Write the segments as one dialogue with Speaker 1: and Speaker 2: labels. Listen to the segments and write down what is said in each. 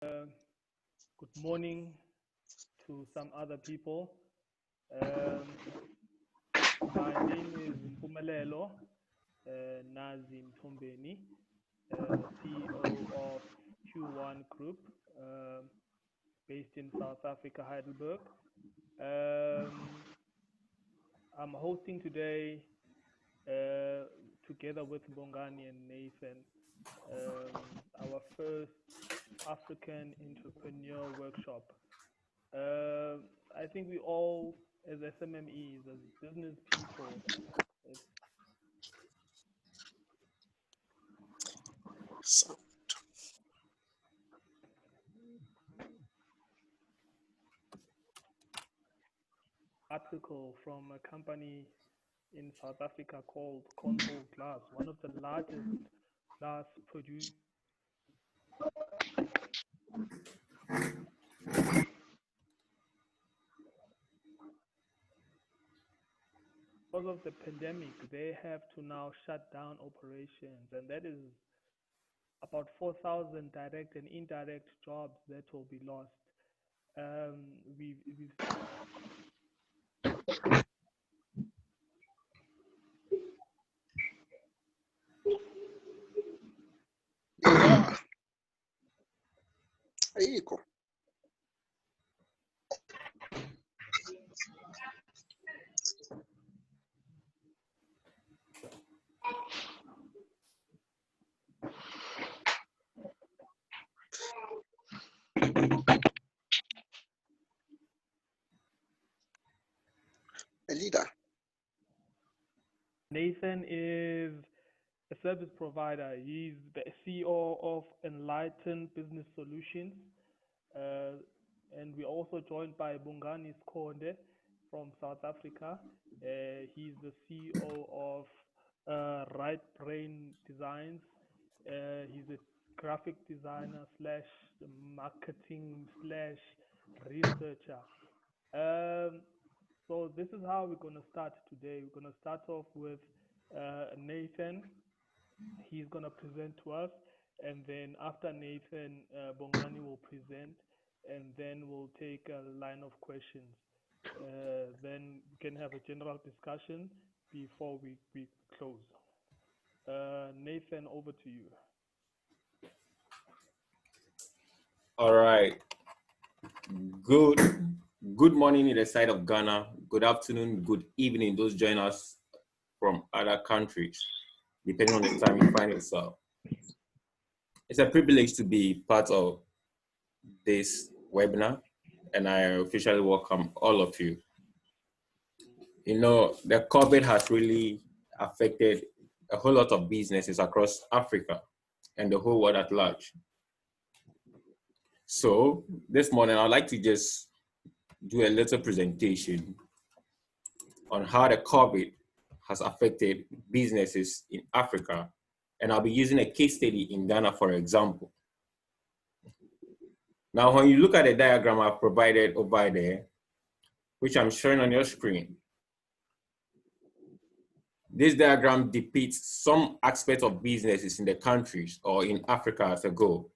Speaker 1: Good morning to some other people. Um, my name is Mpumelelo, Nazie Mthombeni, CEO of Q1 Group, based in South Africa, Heidelberg. Um, I'm hosting today together with Bongani and Nathan our first African entrepreneur workshop. I think we all, as SMMEs, as business people, it's
Speaker 2: So,
Speaker 1: article from a company in South Africa called Console Glass, one of the largest glass producers. Because of the pandemic, they have to now shut down operations, and that is about 4,000 direct and indirect jobs that will be lost. We've
Speaker 2: ayikho. A leader.
Speaker 1: Nathan is a service provider. He's the CEO of Enlightened Business Solutions. Uh, and we're also joined by Bongani Sikhonde from South Africa. He's the CEO of Right Brain Designs. He's a graphic designer slash marketing slash researcher. Um, so this is how we're going to start today. We're going to start off with Nathan. He's going to present to us, and then after Nathan, Bongani will present, and then we'll take a line of questions. Then we can have a general discussion before we close. Nathan, over to you.
Speaker 3: All right. Good morning in the side of Ghana. Good afternoon, good evening, those join us from other countries, depending on the time you find yourself. It's a privilege to be part of this webinar, and I officially welcome all of you. You know, the COVID has really affected a whole lot of businesses across Africa and the whole world at large. So this morning, I'd like to just do a little presentation on how the COVID has affected businesses in Africa. And I'll be using a case study in Ghana, for example. Now, when you look at the diagram I've provided over there, which I'm showing on your screen, this diagram depicts some aspects of businesses in the countries or in Africa as a whole.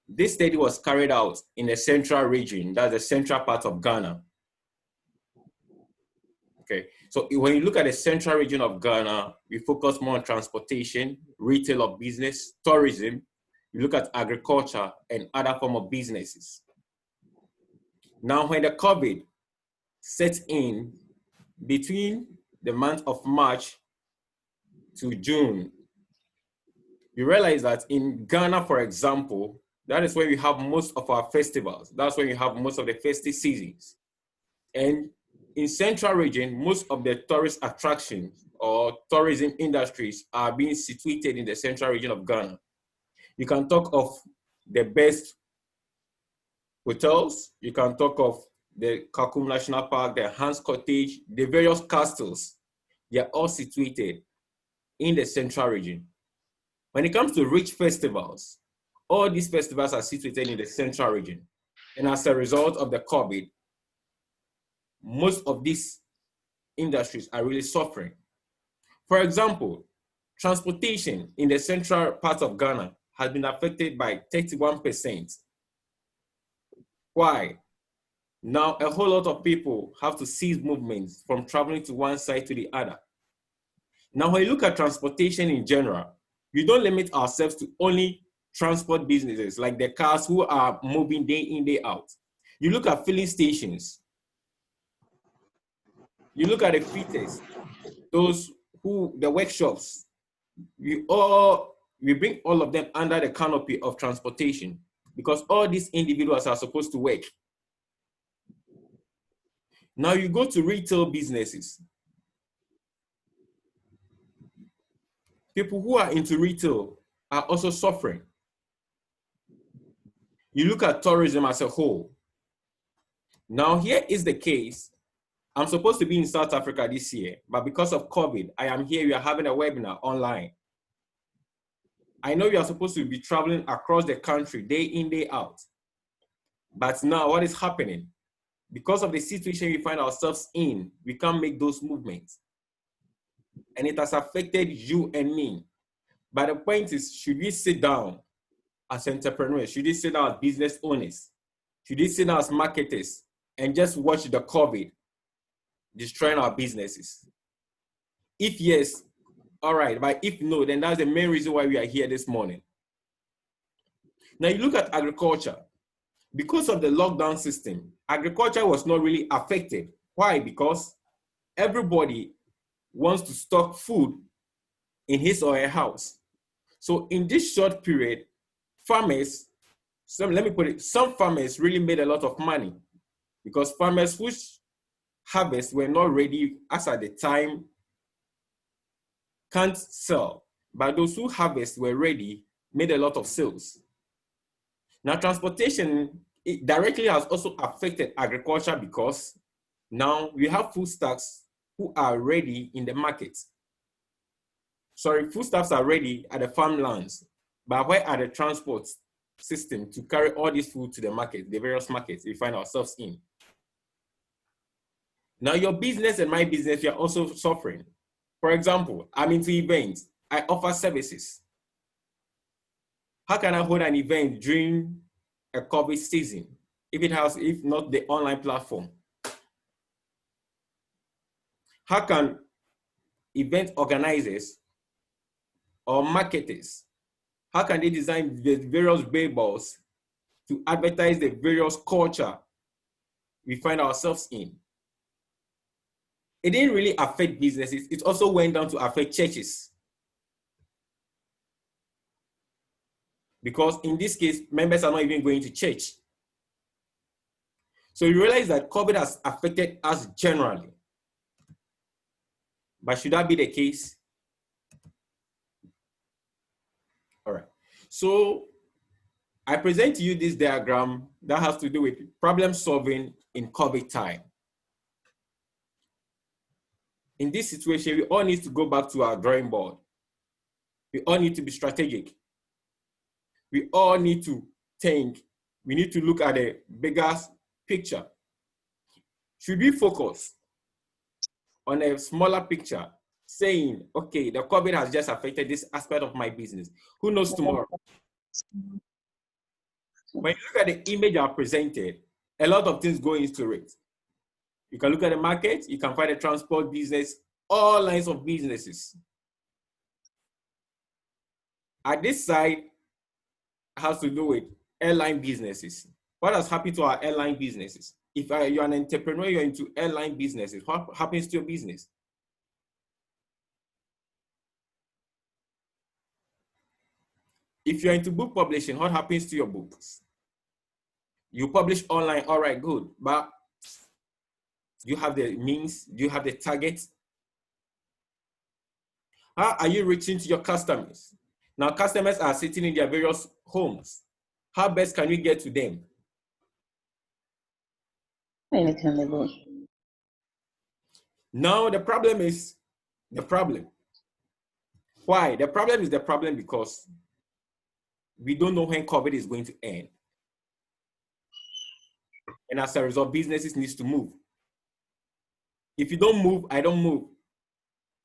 Speaker 3: This study was carried out in the central region, that's the central part of Ghana. Okay, so when you look at the central region of Ghana, we focus more on transportation, retail of business, tourism. You look at agriculture and other form of businesses. Now, when the COVID set in between the month of March to June, you realize that in Ghana, for example, that is where we have most of our festivals. That's where we have most of the festive seasons. And in central region, most of the tourist attractions or tourism industries are being situated in the central region of Ghana. You can talk of the best hotels. You can talk of the Kakum National Park, the Hans Cottage, the various castles. They are all situated in the central region. When it comes to rich festivals, all these festivals are situated in the central region. And as a result of the COVID, most of these industries are really suffering. For example, transportation in the central part of Ghana has been affected by 31%. Why? Now, a whole lot of people have to cease movements from traveling to one side to the other. Now, when you look at transportation in general, we don't limit ourselves to only transport businesses like the cars who are moving day in, day out. You look at filling stations. You look at the fitters, those who, the workshops. We bring all of them under the canopy of transportation because all these individuals are supposed to work. Now you go to retail businesses. People who are into retail are also suffering. You look at tourism as a whole. Now here is the case. I'm supposed to be in South Africa this year, but because of COVID, I am here. We are having a webinar online. I know you are supposed to be traveling across the country day in, day out. But now what is happening? Because of the situation we find ourselves in, we can't make those movements. And it has affected you and me. But the point is, should we sit down as entrepreneurs? Should we sit down as business owners? Should we sit down as marketers and just watch the COVID destroying our businesses? If yes, all right. But if no, then that's the main reason why we are here this morning. Now you look at agriculture. Because of the lockdown system, agriculture was not really affected. Why? Because everybody wants to stock food in his or her house. So in this short period, farmers, some farmers really made a lot of money because farmers whose harvests were not ready as at the time can't sell, but those who harvest were ready made a lot of sales. Now, transportation, it directly has also affected agriculture because now we have foodstuffs who are ready in the market. Sorry, foodstuffs are ready at the farmlands, but where are the transport system to carry all this food to the market, the various markets we find ourselves in? Now, your business and my business, we are also suffering. For example, I'm into events. I offer services. How can I hold an event during a COVID season if not the online platform? How can event organizers or marketers, how can they design the various billboards to advertise the various culture we find ourselves in? It didn't really affect businesses. It also went down to affect churches. Because in this case, members are not even going to church. So you realize that COVID has affected us generally. But should that be the case? All right. So I present to you this diagram that has to do with problem solving in COVID time. In this situation, we all need to go back to our drawing board. We all need to be strategic. We all need to think. We need to look at the bigger picture. Should we focus on a smaller picture, saying, okay, the COVID has just affected this aspect of my business. Who knows tomorrow? When you look at the image I presented, a lot of things go into it. You can look at the market, you can find a transport business, all lines of businesses. At this side has to do with airline businesses. What has happened to our airline businesses? If you're an entrepreneur, you're into airline businesses, what happens to your business? If you're into book publishing, what happens to your books? You publish online, all right, good. But do you have the means? Do you have the target? How are you reaching to your customers? Now, customers are sitting in their various homes. How best can you get to them? Now, the problem is the problem. Why? The problem is the problem because we don't know when COVID is going to end. And as a result, businesses need to move. If you don't move, I don't move.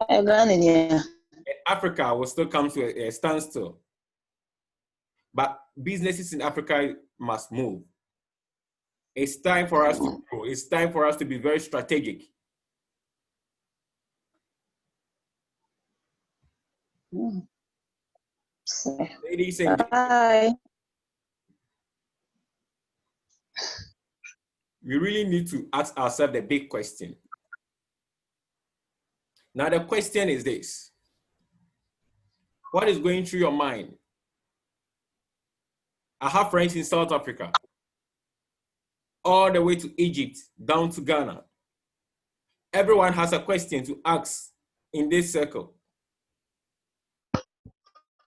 Speaker 3: And Africa will still come to a standstill. But businesses in Africa must move. It's time for us to grow. It's time for us to be very strategic. Ladies and gentlemen, we really need to ask ourselves the big question. Now, the question is this. What is going through your mind? I have friends in South Africa, all the way to Egypt, down to Ghana. Everyone has a question to ask in this circle.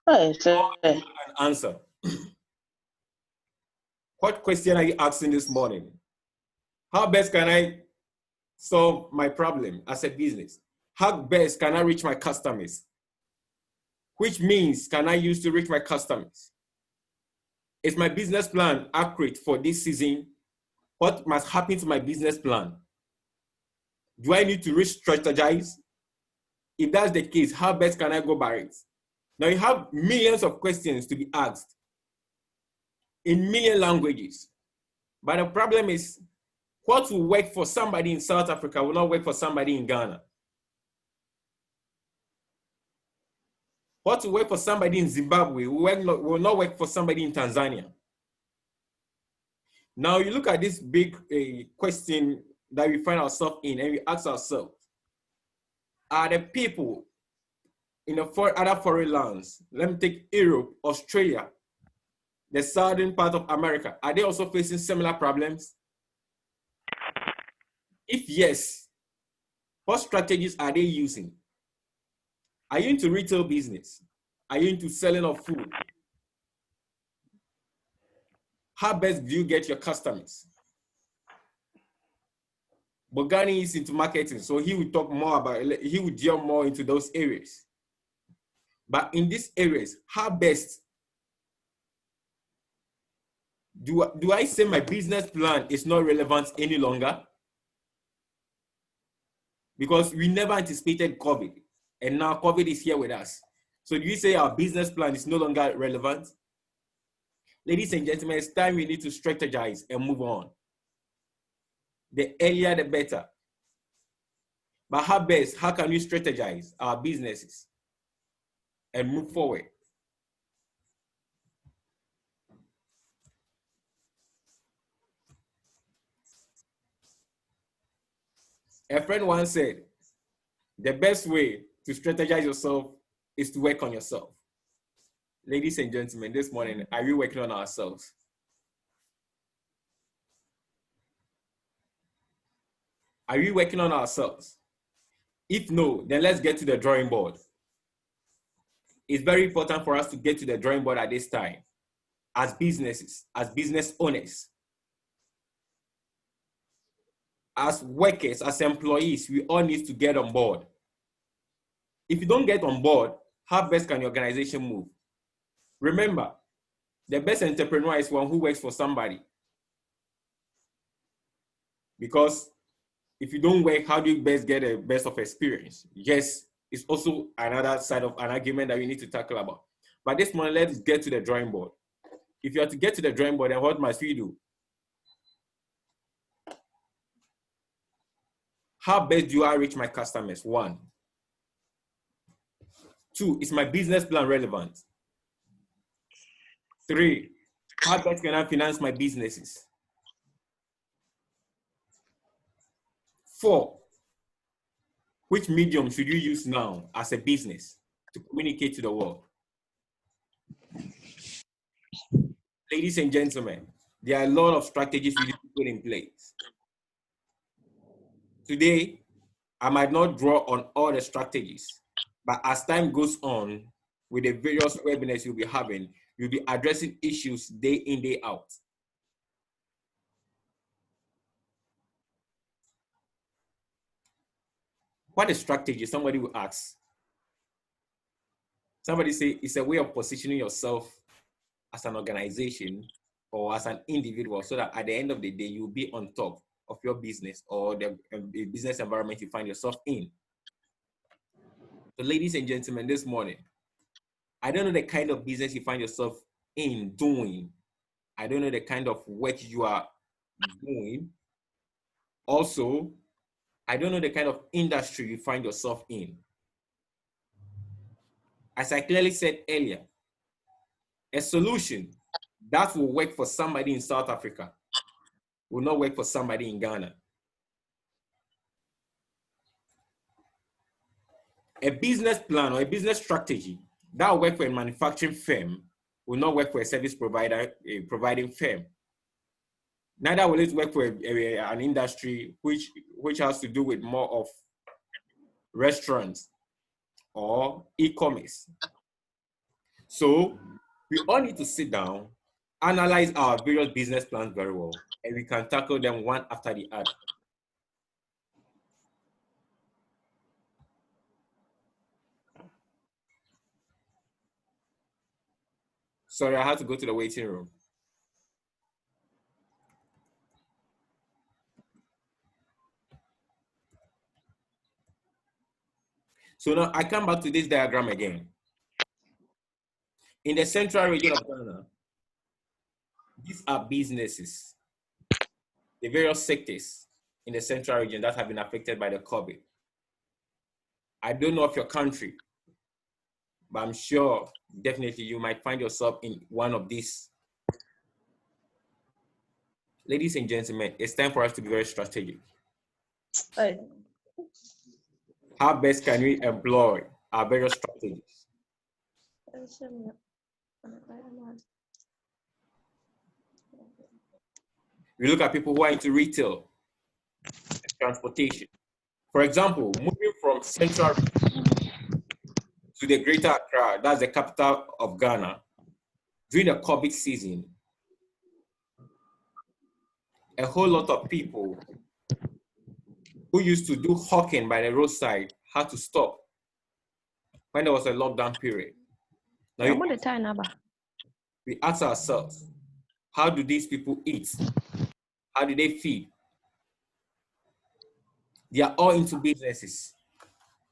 Speaker 3: An answer. What question are you asking this morning? How best can I solve my problem as a business? How best can I reach my customers? Which means can I use to reach my customers? Is my business plan accurate for this season? What must happen to my business plan? Do I need to re-strategize? If that's the case, how best can I go by it? Now you have millions of questions to be asked in million languages. But the problem is, what will work for somebody in South Africa will not work for somebody in Ghana. What will work for somebody in Zimbabwe will not work for somebody in Tanzania. Now you look at this big question that we find ourselves in, and we ask ourselves, are the people in other foreign lands, let me take Europe, Australia, the southern part of America, are they also facing similar problems? If yes, what strategies are they using? Are you into retail business? Are you into selling of food? How best do you get your customers? Bongani is into marketing, so he will talk more about, he will delve more into those areas. But in these areas, how best do I say my business plan is not relevant any longer? Because we never anticipated COVID, and now COVID is here with us. So do you say our business plan is no longer relevant? Ladies and gentlemen, it's time we need to strategize and move on. The earlier, the better. But how can we strategize our businesses and move forward? A friend once said, the best way to strategize yourself is to work on yourself. Ladies and gentlemen, this morning, are we working on ourselves? Are we working on ourselves? If no, then let's get to the drawing board. It's very important for us to get to the drawing board at this time. As businesses, as business owners, as workers, as employees, we all need to get on board. If you don't get on board, how best can your organization move? Remember, the best entrepreneur is one who works for somebody. Because if you don't work, how do you best get the best of experience? Yes, it's also another side of an argument that we need to tackle about. But this morning, let's get to the drawing board. If you have to get to the drawing board, then what must we do? How best do I reach my customers? 1. 2, is my business plan relevant? 3, how best can I finance my businesses? 4, which medium should you use now as a business to communicate to the world? Ladies and gentlemen, there are a lot of strategies we need to put in place. Today, I might not draw on all the strategies, but as time goes on, with the various webinars you'll be having, you'll be addressing issues day in, day out. What is strategy? Somebody will ask. Somebody say it's a way of positioning yourself as an organization or as an individual so that at the end of the day, you'll be on top of your business or the business environment you find yourself in. So ladies and gentlemen, this morning, I don't know the kind of business you find yourself in doing. I don't know the kind of work you are doing. Also, I don't know the kind of industry you find yourself in. As I clearly said earlier, a solution that will work for somebody in South Africa will not work for somebody in Ghana. A business plan or a business strategy that will work for a manufacturing firm will not work for a service provider, a providing firm. Neither will it work for an industry which has to do with more of restaurants or e-commerce. So we all need to sit down, analyze our various business plans very well, and we can tackle them one after the other. Sorry, I had to go to the waiting room. So now I come back to this diagram again. In the central region of Ghana, these are businesses, the various sectors in the central region that have been affected by the COVID. I don't know of your country, but I'm sure definitely you might find yourself in one of these. Ladies and gentlemen, it's time for us to be very strategic. How best can we employ our various strategies? We look at people who are into retail and transportation. For example, moving from central to the greater Accra, that's the capital of Ghana, during the COVID season, a whole lot of people who used to do hawking by the roadside had to stop when there was a lockdown period. Now we ask ourselves, how do these people eat? How do they feed? They are all into businesses.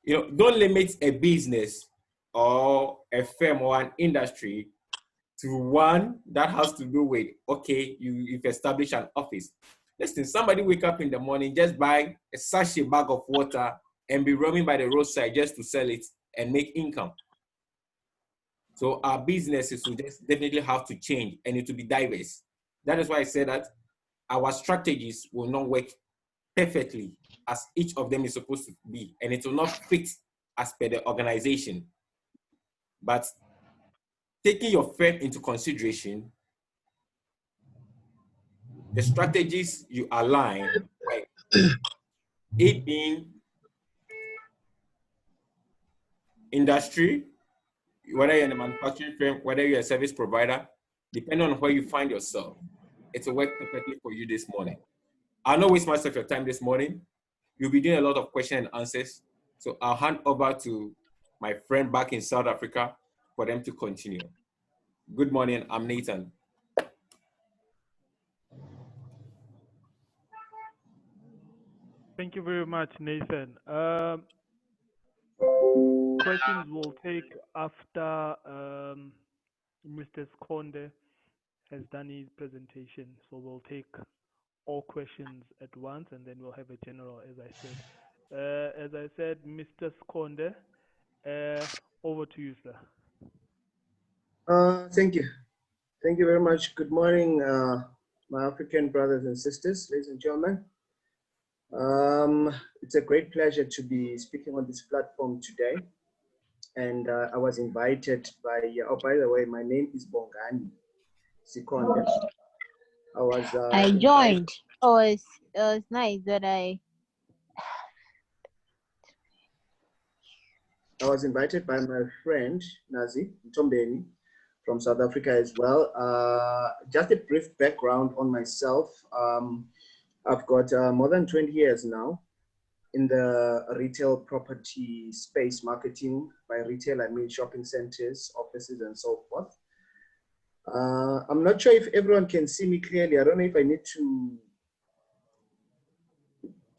Speaker 3: You know, don't limit a business or a firm or an industry to one that has to do with, okay, you've established an office. Listen, somebody wake up in the morning, just buy a sachet bag of water and be roaming by the roadside just to sell it and make income. So our businesses will just definitely have to change and it will be diverse. That is why I said that our strategies will not work perfectly as each of them is supposed to be, and it will not fit as per the organization. But taking your firm into consideration, the strategies you align, right? It being industry, whether you're in a manufacturing firm, whether you're a service provider, depending on where you find yourself, it will work perfectly for you this morning. I'll not waste much of your time this morning. You'll be doing a lot of question and answers. So I'll hand over to my friend back in South Africa for them to continue. Good morning, I'm Nathan.
Speaker 1: Thank you very much, Nathan. Questions will take after Mr. Sikhonde has done his presentation. So we'll take all questions at once and then we'll have a general, as I said. Mr. Sikhonde, over to you, sir.
Speaker 2: Thank you. Thank you very much. Good morning, my African brothers and sisters, ladies and gentlemen. It's a great pleasure to be speaking on this platform today. And I was invited by, oh, by the way, my name is Bongani Sikhonde.
Speaker 4: I joined. Oh, it's nice that I
Speaker 2: was invited by my friend Nazie Mthombeni from South Africa as well. Just a brief background on myself. I've got more than 20 years now in the retail property space marketing. By retail, I mean shopping centers, offices, and so forth. I'm not sure if everyone can see me clearly. I don't know if I need to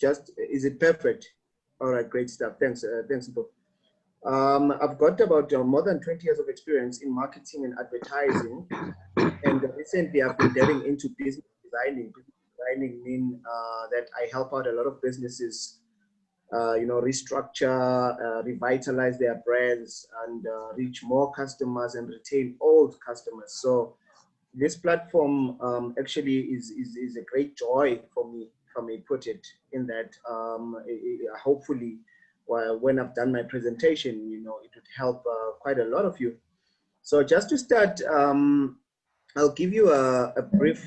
Speaker 2: just, is it perfect? All right, great stuff. Thanks, thanks. I've got about more than 20 years of experience in marketing and advertising. And recently I've been delving into business designing. Business designing means that I help out a lot of businesses, restructure, revitalize their brands, and reach more customers and retain old customers. So this platform actually is a great joy for me, if I may put it, in that hopefully when I've done my presentation, it would help quite a lot of you. So just to start, I'll give you a brief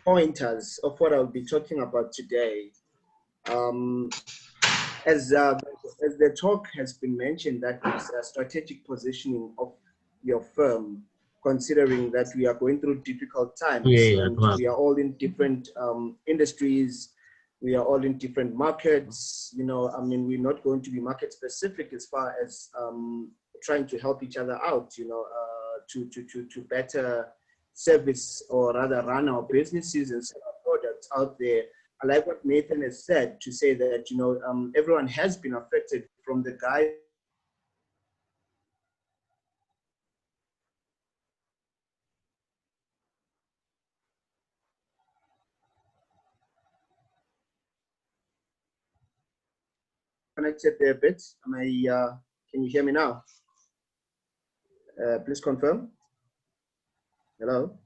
Speaker 2: pointers of what I'll be talking about today. As the talk has been mentioned, that it's a strategic positioning of your firm, considering that we are going through difficult times. And we are all in different industries. We are all in different markets. We're not going to be market specific as far as trying to help each other out, to better service or rather run our businesses and sell our products out there. I like what Nathan has said, to say that, everyone has been affected, from the guy connected there a bit. Can you hear me now? Please confirm. Hello?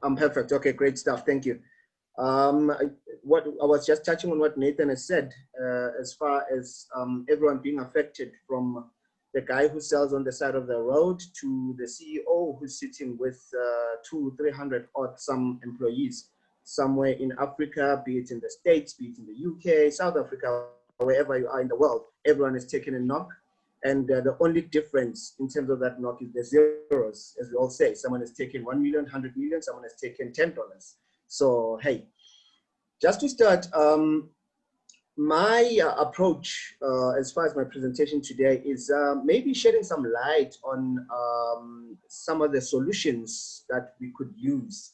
Speaker 2: I'm perfect. Okay, great stuff. Thank you. What I was just touching on what Nathan has said, as far as everyone being affected, from the guy who sells on the side of the road to the CEO who's sitting with 200-300 odd some employees somewhere in Africa, be it in the States, be it in the UK, South Africa, wherever you are in the world. Everyone is taking a knock. And the only difference in terms of that knock is the zeros, as we all say. Someone has taken 1 million, 100 million, someone has taken $10. So, hey, just to start, my approach as far as my presentation today is maybe shedding some light on some of the solutions that we could use.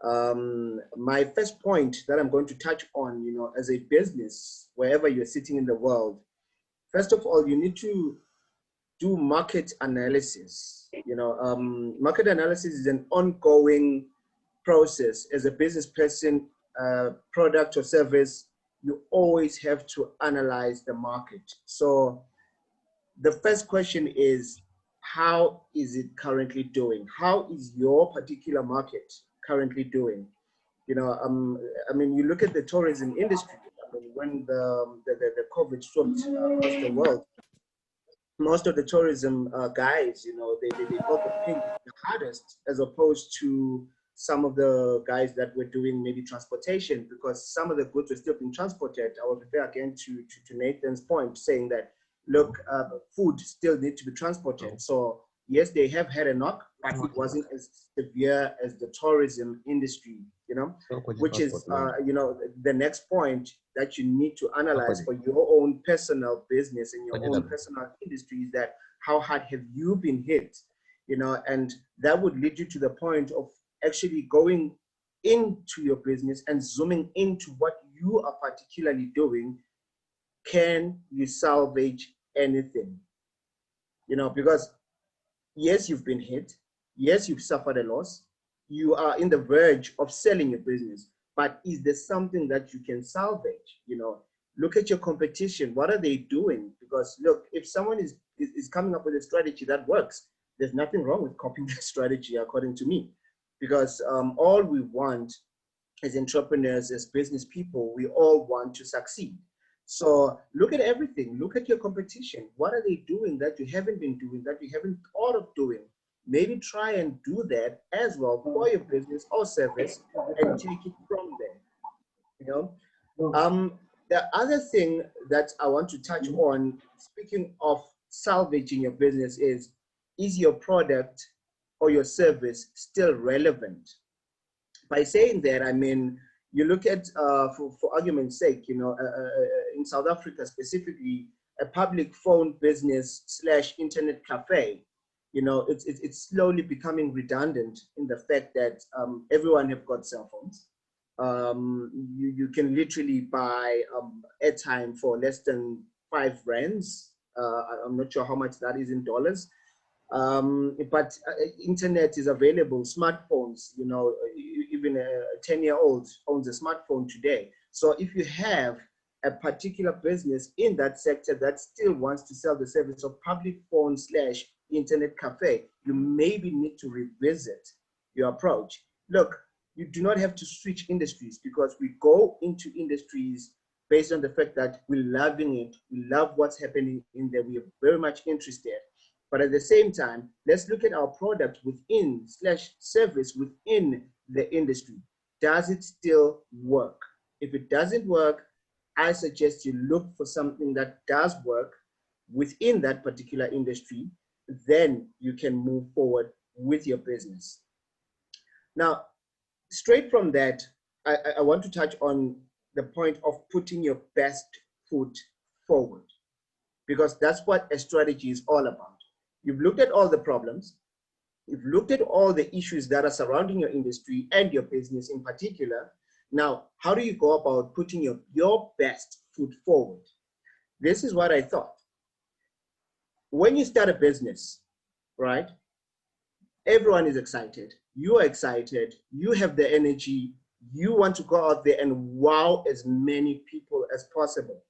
Speaker 2: My first point that I'm going to touch on, as a business, wherever you're sitting in the world, first of all, you need to do market analysis. Market analysis is an ongoing process. As a business person, product or service, you always have to analyze the market. So the first question is, how is it currently doing? How is your particular market currently doing? You look at the tourism industry. When the COVID swept across the world, most of the tourism guys, they felt the pain the hardest, as opposed to some of the guys that were doing maybe transportation, because some of the goods were still being transported. I will refer again to Nathan's point, saying that, look, food still needs to be transported. So yes, they have had a knock, but it wasn't as severe as the tourism industry, which is, the next point that you need to analyze for your own personal business and your own personal industry is that, how hard have you been hit? And that would lead you to the point of actually going into your business and zooming into what you are particularly doing. Can you salvage anything? Because yes, you've been hit. Yes, you've suffered a loss. You are in the verge of selling your business, but is there something that you can salvage? Look at your competition. What are they doing? Because look, if someone is coming up with a strategy that works, there's nothing wrong with copying that strategy, according to me. Because all we want as entrepreneurs, as business people, we all want to succeed. So look at everything. Look at your competition. What are they doing that you haven't been doing, that you haven't thought of doing? Maybe try and do that as well for your business or service, and take it from there. The other thing that I want to touch on, speaking of salvaging your business, is your product or your service still relevant? By saying that, I mean, you look at, for argument's sake, in South Africa specifically, a public phone business / internet cafe, it's slowly becoming redundant, in the fact that everyone have got cell phones. You can literally buy airtime for less than 5 rands. I'm not sure how much that is in dollars. But internet is available, smartphones, you know, even a 10-year-old owns a smartphone today. So if you have a particular business in that sector that still wants to sell the service of public phone / internet cafe, you maybe need to revisit your approach. Look, you do not have to switch industries, because we go into industries based on the fact that we're loving it, we love what's happening in there, we are very much interested. But at the same time, let's look at our product within / service within the industry. Does it still work? If it doesn't work, I suggest you look for something that does work within that particular industry. Then you can move forward with your business. Now, straight from that, I want to touch on the point of putting your best foot forward, because that's what a strategy is all about. You've looked at all the problems, you've looked at all the issues that are surrounding your industry and your business in particular. Now, how do you go about putting your best foot forward? This is what I thought. When you start a business, right, everyone is excited. You are excited. You have the energy. You want to go out there and wow as many people as possible.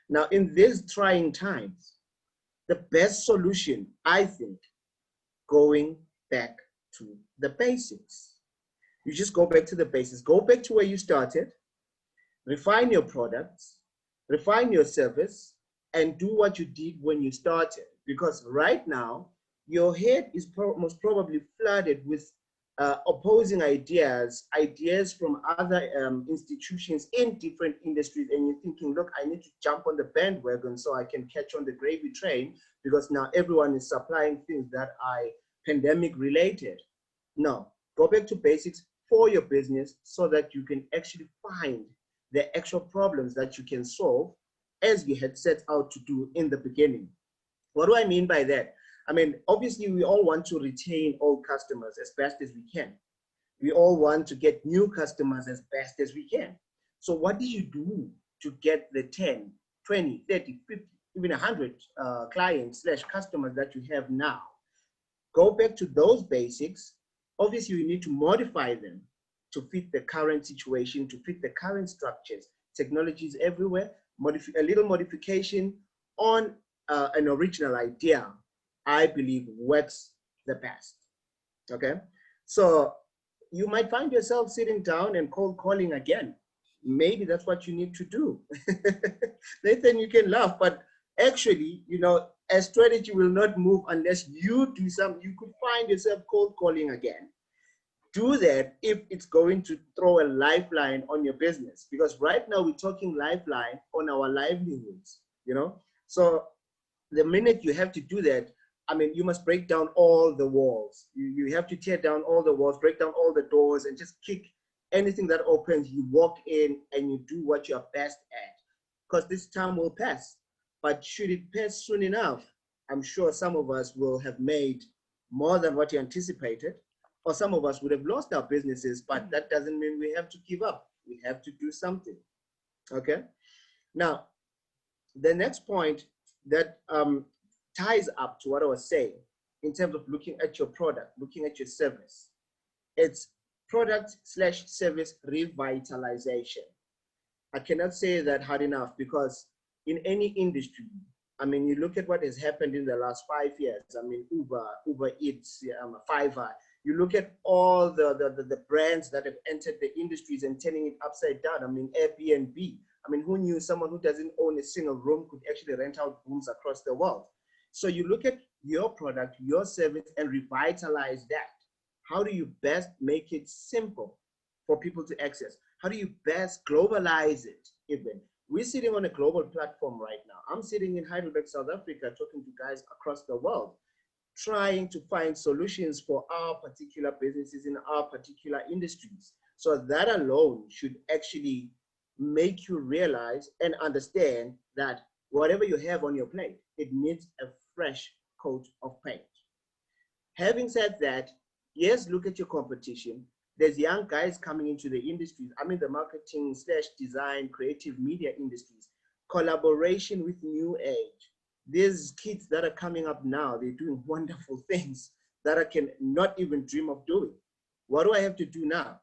Speaker 2: Now, in these trying times, the best solution, I think, going back to the basics. You just go back to the basics. Go back to where you started. Refine your products. Refine your service. And do what you did when you started. Because right now, your head is most probably flooded with opposing ideas from other institutions in different industries, and you're thinking, look, I need to jump on the bandwagon so I can catch on the gravy train, because now everyone is supplying things that are pandemic related. No, go back to basics for your business so that you can actually find the actual problems that you can solve as you had set out to do in the beginning. What do I mean by that? I mean, obviously, we all want to retain old customers as best as we can. We all want to get new customers as best as we can. So what do you do to get the 10, 20, 30, 50, even 100 clients / customers that you have now? Go back to those basics. Obviously, you need to modify them to fit the current situation, to fit the current structures. Technology is everywhere. A little modification on an original idea, I believe, works the best. Okay, so you might find yourself sitting down and cold calling again. Maybe that's what you need to do. Nathan, you can laugh, but actually, you know, a strategy will not move unless you do something. You could find yourself cold calling again. Do that if it's going to throw a lifeline on your business, because right now we're talking lifeline on our livelihoods, you know. So the minute you have to do that, I mean, you must break down all the walls. You have to tear down all the walls, break down all the doors, and just kick anything that opens. You walk in and you do what you're best at, because this time will pass. But should it pass soon enough, I'm sure some of us will have made more than what you anticipated, or some of us would have lost our businesses, but that doesn't mean we have to give up. We have to do something, okay? Now, the next point that ties up to what I was saying in terms of looking at your product, looking at your service, it's product / service revitalization. I cannot say that hard enough, because in any industry, I mean, you look at what has happened in the last 5 years. I mean, Uber Eats, Fiverr. You look at all the brands that have entered the industries and turning it upside down. I mean, Airbnb. I mean, who knew someone who doesn't own a single room could actually rent out rooms across the world? So you look at your product, your service, and revitalize that. How do you best make it simple for people to access? How do you best globalize it even? We're sitting on a global platform right now. I'm sitting in Heidelberg, South Africa, talking to guys across the world, trying to find solutions for our particular businesses in our particular industries. So that alone should actually make you realize and understand that whatever you have on your plate, it needs a fresh coat of paint. Having said that, yes, look at your competition. There's young guys coming into the industries. I'm in the marketing / design, creative media industries. Collaboration with new age. There's kids that are coming up now. They're doing wonderful things that I can not even dream of doing. What do I have to do now?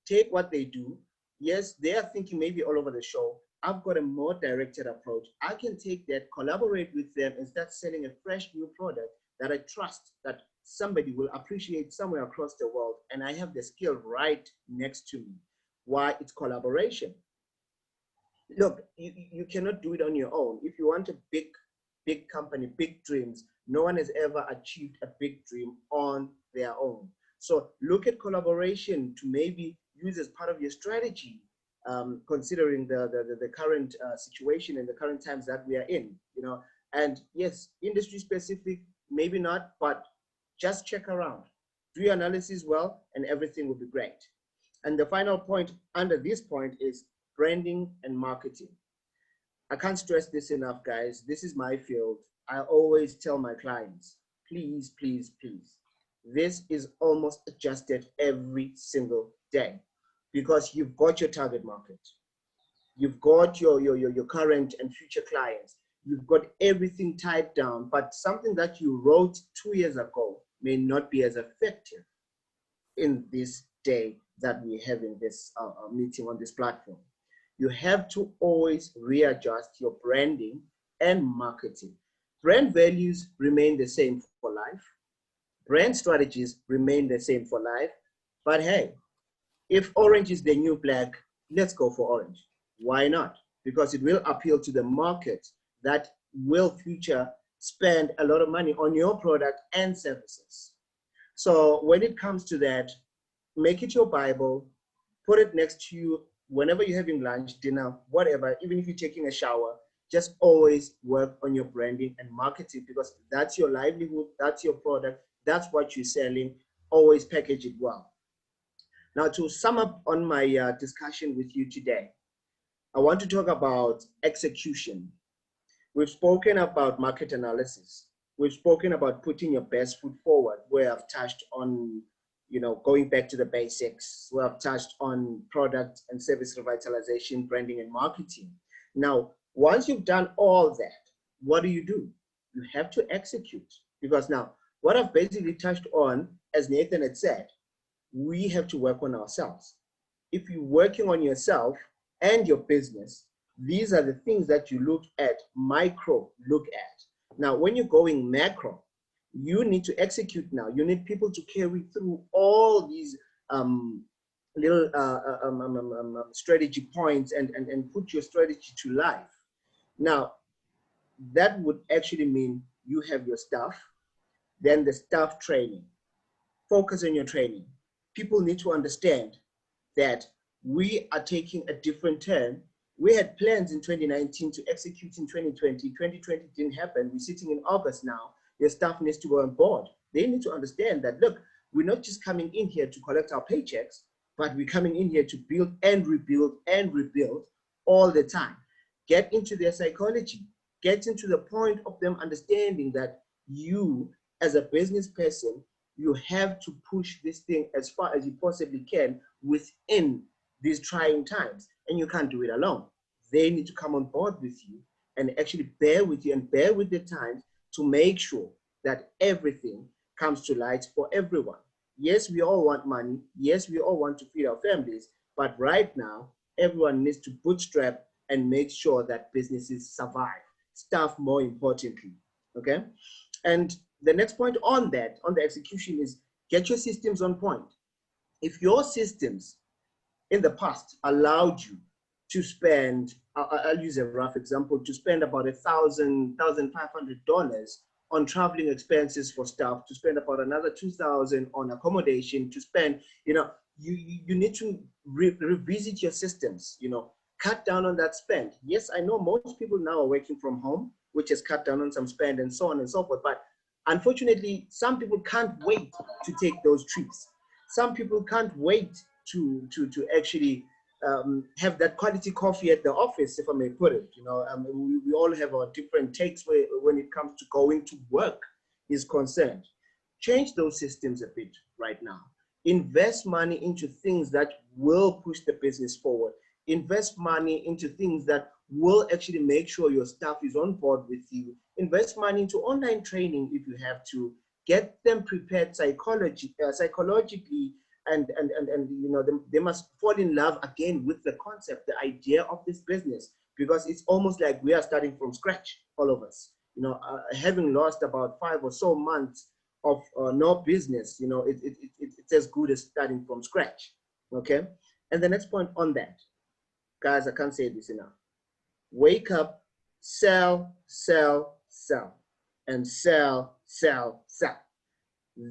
Speaker 2: Take what they do. Yes, they are thinking maybe all over the show. I've got a more directed approach. I can take that, collaborate with them, and start selling a fresh new product that I trust that somebody will appreciate somewhere across the world. And I have the skill right next to me. Why? It's collaboration. Look, you cannot do it on your own. If you want a big company, big dreams, no one has ever achieved a big dream on their own. So look at collaboration to maybe use as part of your strategy, considering the current situation and the current times that we are in, you know. And yes, industry specific, maybe not, but just check around. Do your analysis well, and everything will be great. And the final point under this point is branding and marketing. I can't stress this enough, guys. This is my field. I always tell my clients, please, please, please. This is almost adjusted every single day because you've got your target market. You've got your current and future clients. You've got everything tied down, but something that you wrote 2 years ago may not be as effective in this day that we're having this meeting on this platform. You have to always readjust your branding and marketing. Brand values remain the same for life. Brand strategies remain the same for life. But hey, if orange is the new black, let's go for orange. Why not? Because it will appeal to the market that will future spend a lot of money on your product and services. So when it comes to that, make it your Bible, put it next to you whenever you're having lunch, dinner, whatever, even if you're taking a shower, just always work on your branding and marketing because that's your livelihood, that's your product, that's what you're selling. Always package it well. Now, to sum up on my discussion with you today, I want to talk about execution. We've spoken about market analysis. We've spoken about putting your best foot forward, where I've touched on, you know, going back to the basics. We have touched on product and service revitalization, branding and marketing. Now, once you've done all that, what do? You have to execute. Because now, what I've basically touched on, as Nathan had said, we have to work on ourselves. If you're working on yourself and your business, these are the things that you look at, look at. Now, when you're going macro, you need to execute now. You need people to carry through all these little strategy points and put your strategy to life. Now, that would actually mean you have your staff, then the staff training. Focus on your training. People need to understand that we are taking a different turn. We had plans in 2019 to execute in 2020. 2020 didn't happen. We're sitting in August now. Your staff needs to go on board. They need to understand that, look, we're not just coming in here to collect our paychecks, but we're coming in here to build and rebuild all the time. Get into their psychology. Get into the point of them understanding that you, as a business person, you have to push this thing as far as you possibly can within these trying times. And you can't do it alone. They need to come on board with you and actually bear with you and bear with the times to make sure that everything comes to light for everyone. Yes, we all want money. Yes, we all want to feed our families. But right now, everyone needs to bootstrap and make sure that businesses survive. Staff more importantly, okay? And the next point on that, on the execution, is get your systems on point. If your systems in the past allowed you to spend, I'll use a rough example, to spend about $1,500 on traveling expenses for staff, to spend about another $2,000 on accommodation, to spend, you need to revisit your systems, cut down on that spend. Yes, I know most people now are working from home, which has cut down on some spend and so on and so forth, but unfortunately, some people can't wait to take those trips. Some people can't wait to actually have that quality coffee at the office, if I may put it. We all have our different takes when it comes to going to work is concerned. Change those systems a bit right now. Invest money into things that will push the business forward. Invest money into things that will actually make sure your staff is on board with you. Invest money into online training if you have to. Get them prepared psychologically, and you know, they must fall in love again with the concept, the idea of this business, because it's almost like we are starting from scratch, all of us. You know, having lost about 5 or so months of no business, you know, it's as good as starting from scratch. Okay. And the next point on that, guys, I can't say this enough. Wake up, sell, sell, sell, and sell, sell, sell.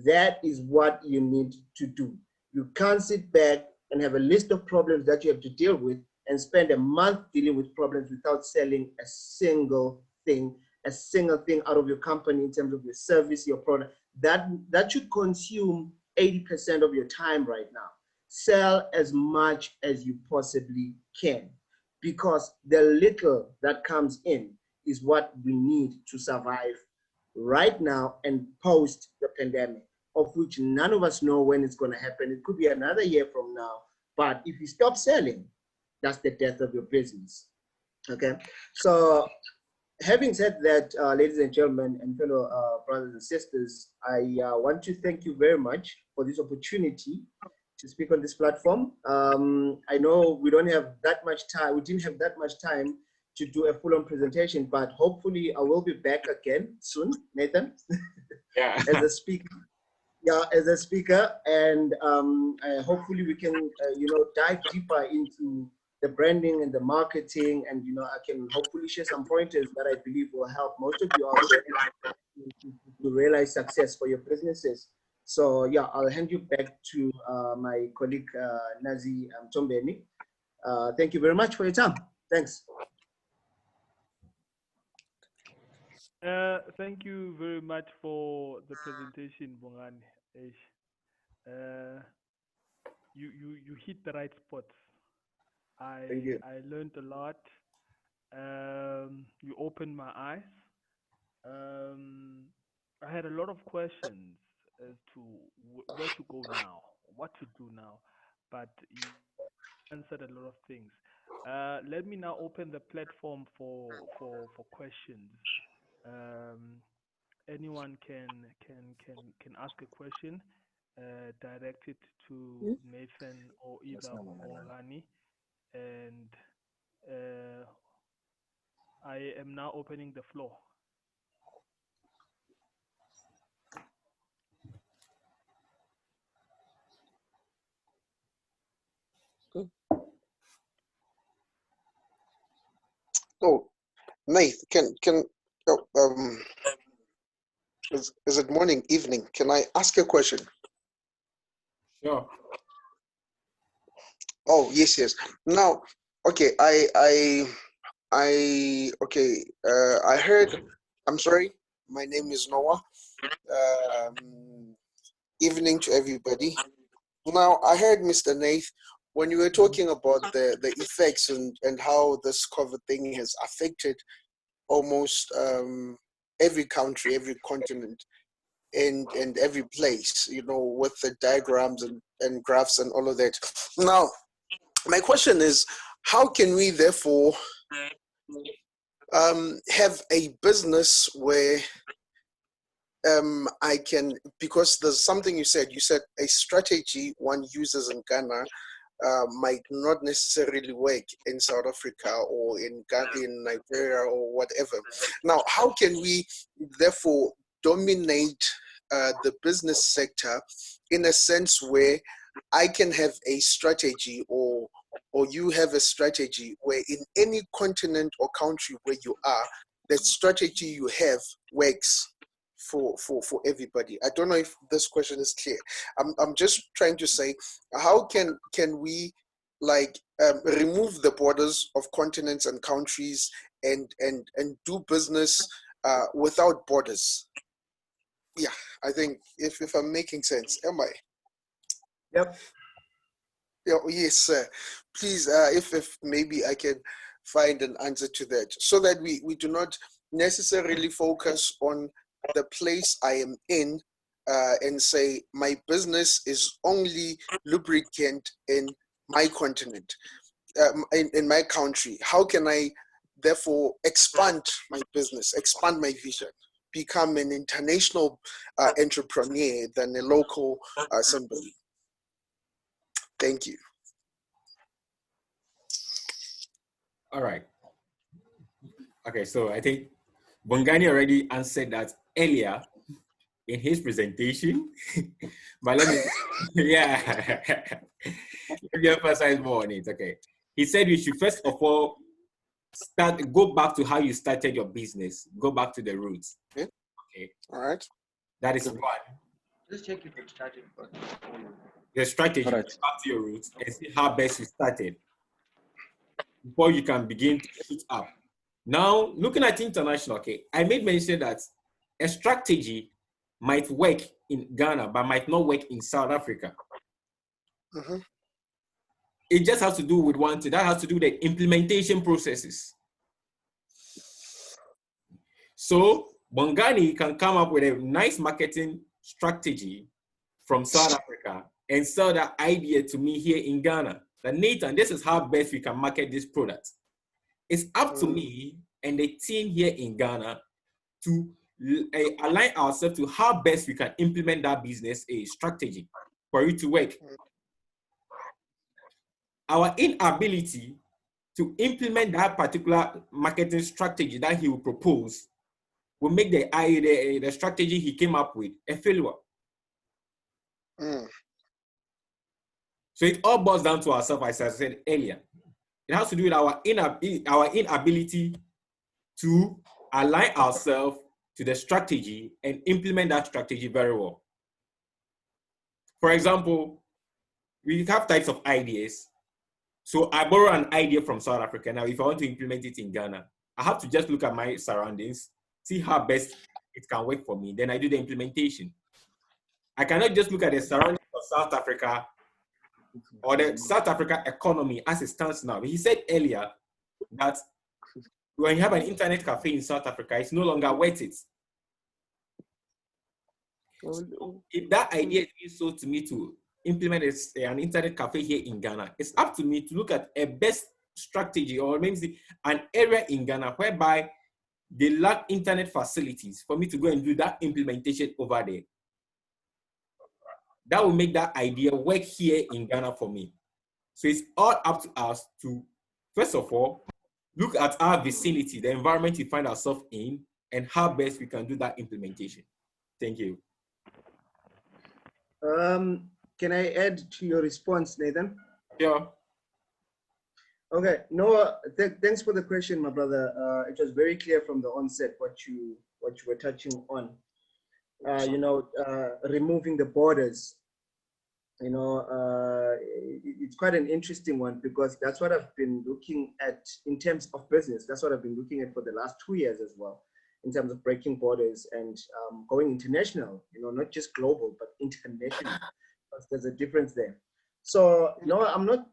Speaker 2: That is what you need to do. You can't sit back and have a list of problems that you have to deal with and spend a month dealing with problems without selling a single thing out of your company in terms of your service, your product. That should consume 80% of your time right now. Sell as much as you possibly can, because the little that comes in is what we need to survive right now and post the pandemic, of which none of us know when it's going to happen. It could be another year from now, but if you stop selling, that's the death of your business. Okay, so having said that, ladies and gentlemen and fellow brothers and sisters, I want to thank you very much for this opportunity to speak on this platform. I know we don't have that much time. We didn't have that much time to do a full-on presentation, but hopefully I will be back again soon, Nathan,
Speaker 3: Yeah.
Speaker 2: as a speaker. Yeah, as a speaker, and hopefully we can, you know, dive deeper into the branding and the marketing, and you know, I can hopefully share some pointers that I believe will help most of you out there to realize success for your businesses. So yeah, I'll hand you back to my colleague Nazie Mthombeni. Thank you very much for your time. Thanks.
Speaker 1: Thank you very much for the presentation, Bongani. You hit the right spots.
Speaker 2: Thank you.
Speaker 1: I learned a lot. You opened my eyes. I had a lot of questions as to where to go now, what to do now, but you answered a lot of things. Let me now open the platform for questions. Um, Anyone can ask a question, direct it to Nathan or either Bongani, and I am now opening the floor.
Speaker 5: Oh, Nath, oh, is it morning, evening? Can I ask a question?
Speaker 3: Sure.
Speaker 5: Oh, yes. Now, okay, I heard. I'm sorry. My name is Noah. Evening to everybody. Now, I heard Mr. Nath when you were talking about the effects and how this COVID thing has affected almost every country, every continent, and every place, you know, with the diagrams and graphs and all of that. Now, my question is, how can we therefore have a business where I can, because there's something you said a strategy one uses in Ghana might not necessarily work in South Africa or in Nigeria or whatever. Now, how can we therefore dominate the business sector in a sense where I can have a strategy or you have a strategy where in any continent or country where you are, the strategy you have works for everybody? I don't know if this question is clear. I'm just trying to say, how can we like remove the borders of continents and countries and do business without borders? Yeah, I think if I'm making sense, am I?
Speaker 2: Yep.
Speaker 5: Yeah, yes, sir. Please, if maybe I can find an answer to that, so that we do not necessarily focus on the place I am in, and say my business is only lubricant in my continent, in my country? How can I therefore expand my business, expand my vision, become an international entrepreneur than a local somebody? Thank you.
Speaker 3: All right. Okay, so I think Bongani already answered that earlier in his presentation, but let me, yeah, let me emphasize more on it. Okay, he said you should first of all go back to how you started your business, go back to the roots.
Speaker 5: Okay.
Speaker 3: Okay.
Speaker 5: All right.
Speaker 3: That is one.
Speaker 6: Just check if it started.
Speaker 3: The strategy,
Speaker 6: Right.
Speaker 3: back to your roots and see how best you started before you can begin to shoot up. Now, looking at international, okay, I made mention that a strategy might work in Ghana, but might not work in South Africa.
Speaker 5: Mm-hmm.
Speaker 3: It just has to do with one thing. That has to do with the implementation processes. So Bongani can come up with a nice marketing strategy from South Africa and sell that idea to me here in Ghana. That Nathan, this is how best we can market this product. It's up to me and the team here in Ghana to align ourselves to how best we can implement that business strategy for it to work. Our inability to implement that particular marketing strategy that he will propose will make the strategy he came up with a failure. So it all boils down to ourselves, as I said earlier. It has to do with our inability to align ourselves to the strategy and implement that strategy very well. For example, we have types of ideas. So I borrow an idea from South Africa. Now, if I want to implement it in Ghana, I have to just look at my surroundings, see how best it can work for me. Then I do the implementation. I cannot just look at the surroundings of South Africa or the South Africa economy as it stands now. He said earlier that when you have an internet cafe in South Africa, it's no longer worth it. So if that idea is being sold to me to implement an internet cafe here in Ghana, it's up to me to look at a best strategy or maybe an area in Ghana whereby they lack internet facilities for me to go and do that implementation over there. That will make that idea work here in Ghana for me. So it's all up to us to, first of all, look at our vicinity, the environment we find ourselves in, and how best we can do that implementation. Thank you.
Speaker 2: Can I add to your response, Nathan?
Speaker 3: Sure.
Speaker 2: Okay, Noah, thanks for the question, my brother. It was very clear from the onset what you were touching on. Removing the borders. It's quite an interesting one because that's what I've been looking at in terms of business. That's what I've been looking at for the last 2 years as well, in terms of breaking borders and going international. Not just global but international. Because there's a difference there. So, I'm not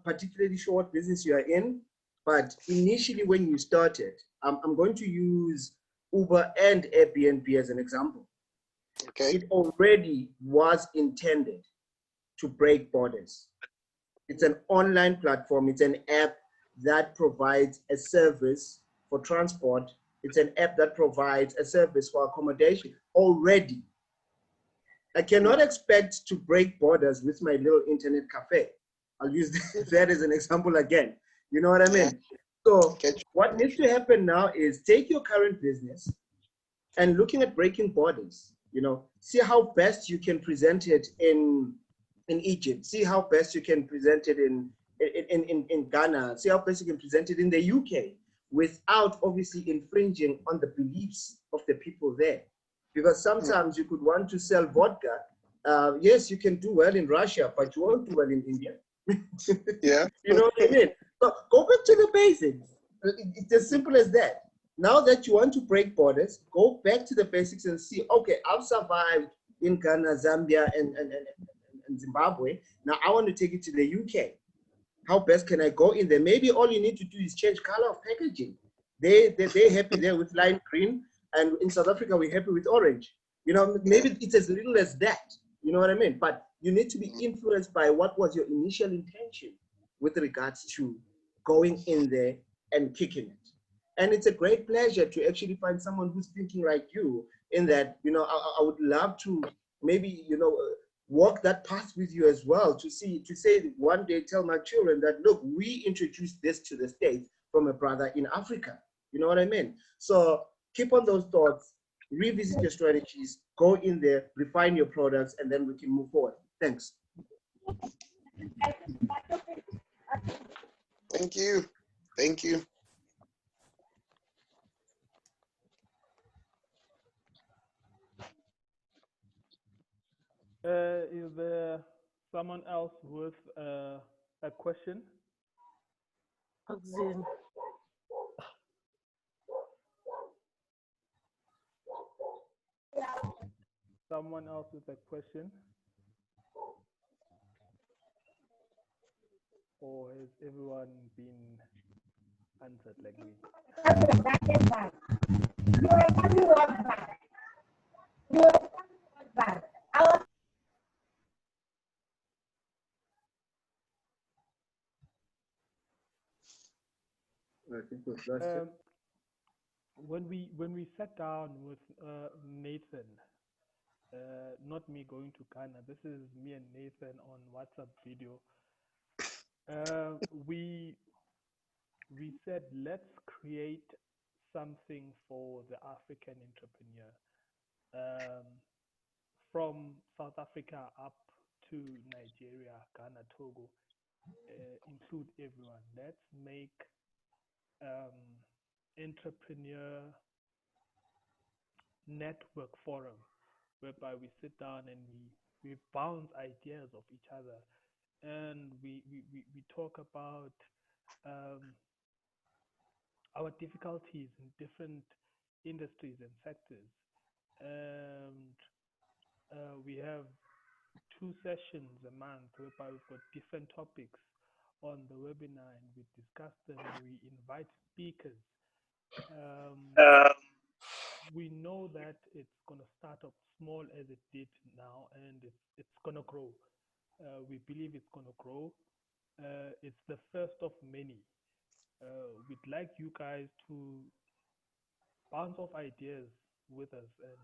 Speaker 2: particularly sure what business you are in, but initially when you started, I'm going to use Uber and Airbnb as an example.
Speaker 5: Okay.
Speaker 2: It already was intended to break borders. It's an online platform. It's an app that provides a service for transport. It's an app that provides a service for accommodation already. I cannot expect to break borders with my little internet cafe. I'll use that as an example again. You know what I mean? So what needs to happen now is take your current business and looking at breaking borders, see how best you can present it in Egypt, see how best you can present it in Ghana, see how best you can present it in the UK without obviously infringing on the beliefs of the people there. Because sometimes you could want to sell vodka. Yes, you can do well in Russia, but you won't do well in India.
Speaker 5: Yeah.
Speaker 2: You know what I mean? So go back to the basics. It's as simple as that. Now that you want to break borders, go back to the basics and see, okay, I've survived in Ghana, Zambia, and Zimbabwe. Now I want to take it to the UK. How best can I go in there? Maybe all you need to do is change color of packaging. They're happy there with lime green. And in South Africa, we're happy with orange. You know, maybe it's as little as that. You know what I mean? But you need to be influenced by what was your initial intention with regards to going in there and kicking it. And it's a great pleasure to actually find someone who's thinking like you in that, you know, I would love to maybe, you know, walk that path with you as well to say one day, tell my children that, look, we introduced this to the States from a brother in Africa. You know what I mean? So keep on those thoughts, revisit your strategies, go in there, refine your products, and then we can move forward. Thanks.
Speaker 5: Thank you. Thank you.
Speaker 1: Is there someone else with a question? Someone else with a question? Or has everyone been answered like me? When we sat down with Nathan, not me going to Ghana, this is me and Nathan on WhatsApp video. We said, let's create something for the African entrepreneur, from South Africa up to Nigeria, Ghana, Togo, include everyone. Let's make entrepreneur network forum whereby we sit down and we bounce ideas of each other, and we talk about our difficulties in different industries and sectors. And we have 2 sessions a month whereby we've got different topics on the webinar, and we discuss them and we invite speakers. We know that it's going to start up small as it did now, and it's going to grow. We believe it's going to grow. It's the first of many. We'd like you guys to bounce off ideas with us and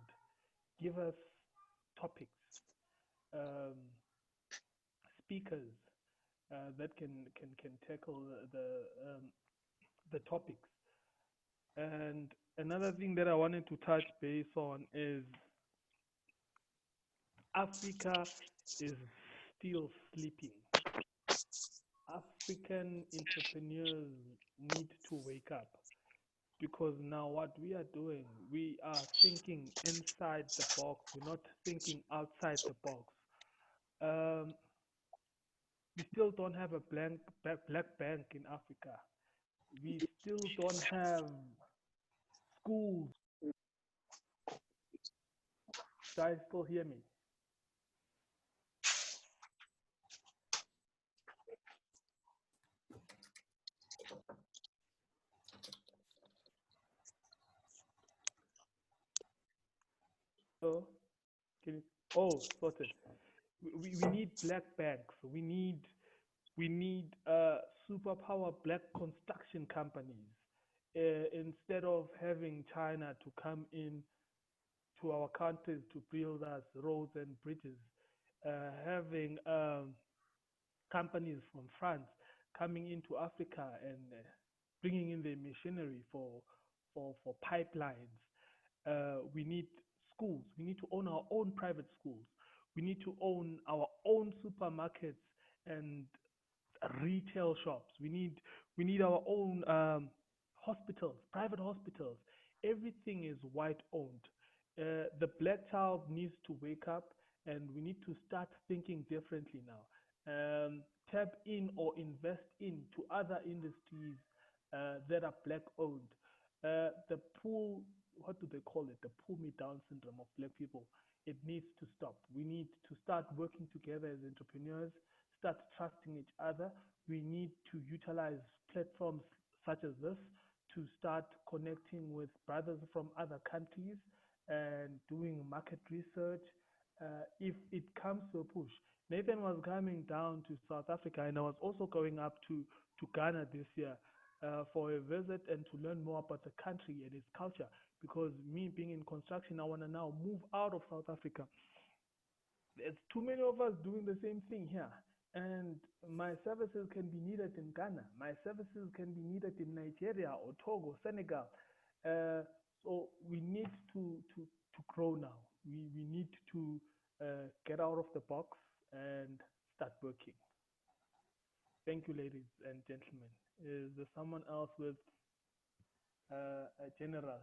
Speaker 1: give us topics, speakers that can tackle the topics. And another thing that I wanted to touch base on is Africa is still sleeping. African entrepreneurs need to wake up, because now what we are doing, we are thinking inside the box. We're not thinking outside the box. We still don't have a black bank in Africa. We still don't have schools. Guys, still hear me? Oh, sorted. We need black banks. We need superpower black construction companies, instead of having China to come in to our countries to build us roads and bridges, having companies from France coming into Africa and bringing in the machinery for pipelines. We need schools. We need to own our own private schools. We need to own our own supermarkets and retail shops. We need our own hospitals, private hospitals. Everything is white owned. The black child needs to wake up, and we need to start thinking differently now. Tap in or invest into other industries that are black owned. The pull, what do they call it? The pull me down syndrome of black people. It needs to stop. We need to start working together as entrepreneurs, start trusting each other. We need to utilize platforms such as this to start connecting with brothers from other countries and doing market research. If it comes to a push, Nathan was coming down to South Africa, and I was also going up to Ghana this year for a visit and to learn more about the country and its culture. Because me being in construction, I want to now move out of South Africa. There's too many of us doing the same thing here. And my services can be needed in Ghana. My services can be needed in Nigeria or Togo, Senegal. Uh, so we need to grow now. We need to get out of the box and start working. Thank you, ladies and gentlemen. Is there someone else with a general?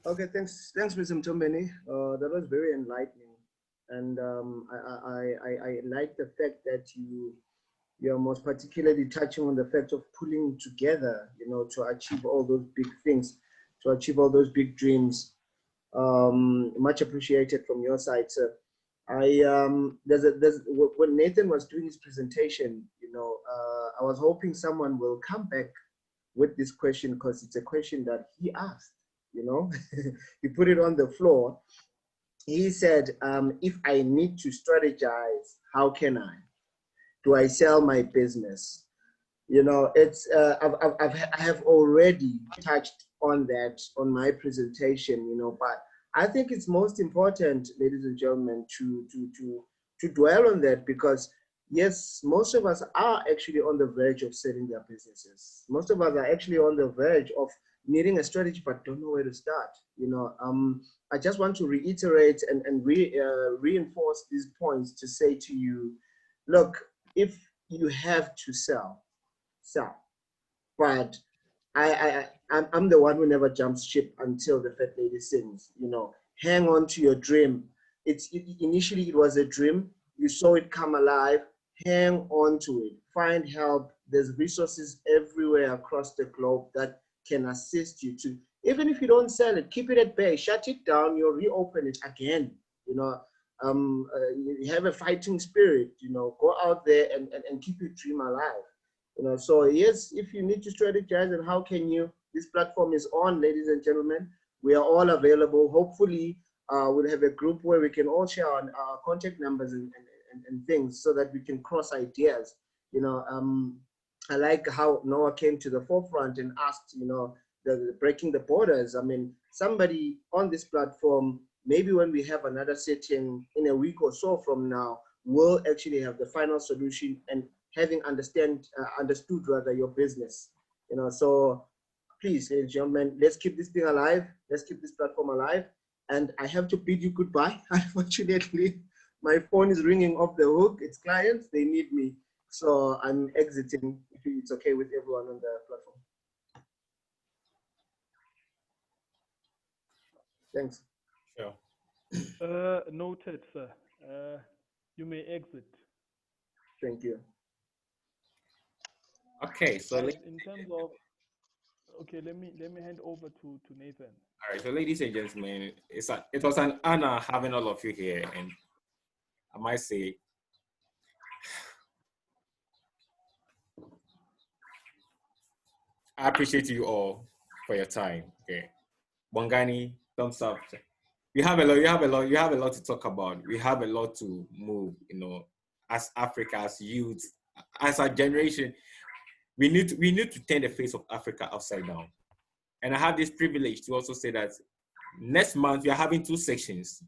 Speaker 2: Okay, thanks, Mr. Mthombeni. That was very enlightening, and I like the fact that you're most particularly touching on the fact of pulling together, to achieve all those big things, to achieve all those big dreams. Much appreciated from your side, sir. When Nathan was doing his presentation, I was hoping someone will come back with this question, because it's a question that he asked. He put it on the floor. He said, if I need to strategize, how can I? Do I sell my business? It's I have already touched on that on my presentation, but I think it's most important, ladies and gentlemen, to dwell on that, because yes, most of us are actually on the verge of selling their businesses. Most of us are actually on the verge of needing a strategy, but don't know where to start. I just want to reiterate and reinforce these points to say to you, look, if you have to sell. But I'm the one who never jumps ship until the fat lady sings. Hang on to your dream. Initially it was a dream. You saw it come alive. Hang on to it. Find help. There's resources everywhere across the globe that can assist you to. Even if you don't sell it, keep it at bay. Shut it down. You'll reopen it again. You have a fighting spirit. Go out there and keep your dream alive. So yes, if you need to strategize and how can you, this platform is on, ladies and gentlemen. We are all available. Hopefully, we'll have a group where we can all share our contact numbers and things so that we can cross ideas. I like how Noah came to the forefront and asked, the breaking the borders. I mean, somebody on this platform, maybe when we have another sitting in a week or so from now, will actually have the final solution and having understood rather your business. So please, ladies and gentlemen, let's keep this thing alive. Let's keep this platform alive. And I have to bid you goodbye. Unfortunately, my phone is ringing off the hook. It's clients, they need me. So I'm exiting, if it's okay with everyone on the platform. Thanks.
Speaker 3: Sure.
Speaker 1: Noted, sir. You may exit.
Speaker 2: Thank you.
Speaker 3: Okay, so
Speaker 1: in terms of, okay, let me hand over to Nathan.
Speaker 3: All right, so ladies and gentlemen, it was an honor having all of you here, and I might say, I appreciate you all for your time. Okay, Bongani, thumbs up. You have a lot to talk about. We have a lot to move. As Africa, as youth, as a generation, we need to turn the face of Africa upside down. And I have this privilege to also say that next month we are having 2 sections.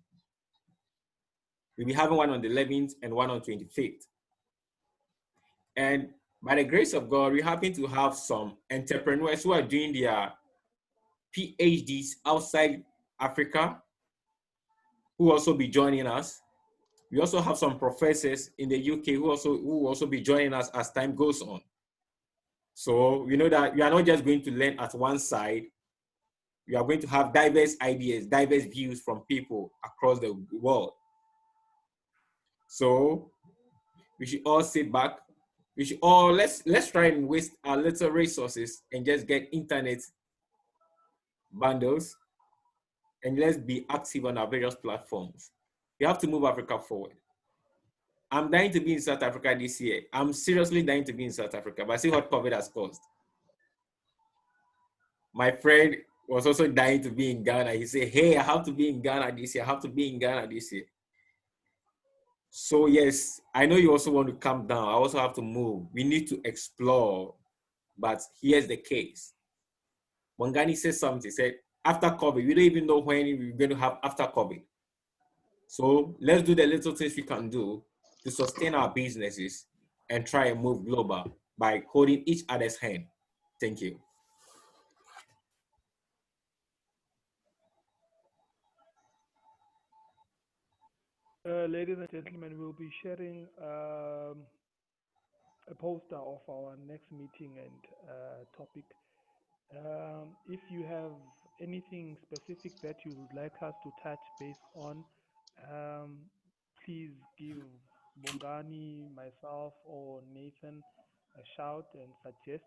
Speaker 3: We'll be having one on the 11th and one on 25th. And by the grace of God, we happen to have some entrepreneurs who are doing their PhDs outside Africa who will also be joining us. We also have some professors in the UK who will also be joining us as time goes on. So we know that we are not just going to learn at one side. We are going to have diverse ideas, diverse views from people across the world. So we should all sit back. We should all let's try and waste our little resources and just get internet bundles, and let's be active on our various platforms. We have to move Africa forward. I'm dying to be in South Africa this year. I'm seriously dying to be in South Africa, but see what COVID has caused. My friend was also dying to be in Ghana. He said, hey, I have to be in Ghana this year. I have to be in Ghana this year. So yes, I know you also want to come down. I also have to move. We need to explore. But here's the case. Bongani said something. He said, after COVID, we don't even know when we're going to have after COVID. So let's do the little things we can do to sustain our businesses and try and move global by holding each other's hand. Thank you.
Speaker 1: Ladies and gentlemen, we'll be sharing a poster of our next meeting and topic. If you have anything specific that you would like us to touch base on, um, please give Bongani, myself, or Nathan a shout and suggest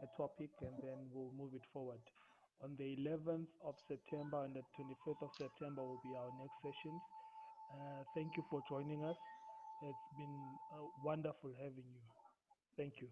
Speaker 1: a topic, and then we'll move it forward. On the 11th of September and the 25th of September will be our next sessions. Thank you for joining us. It's been wonderful having you. Thank you.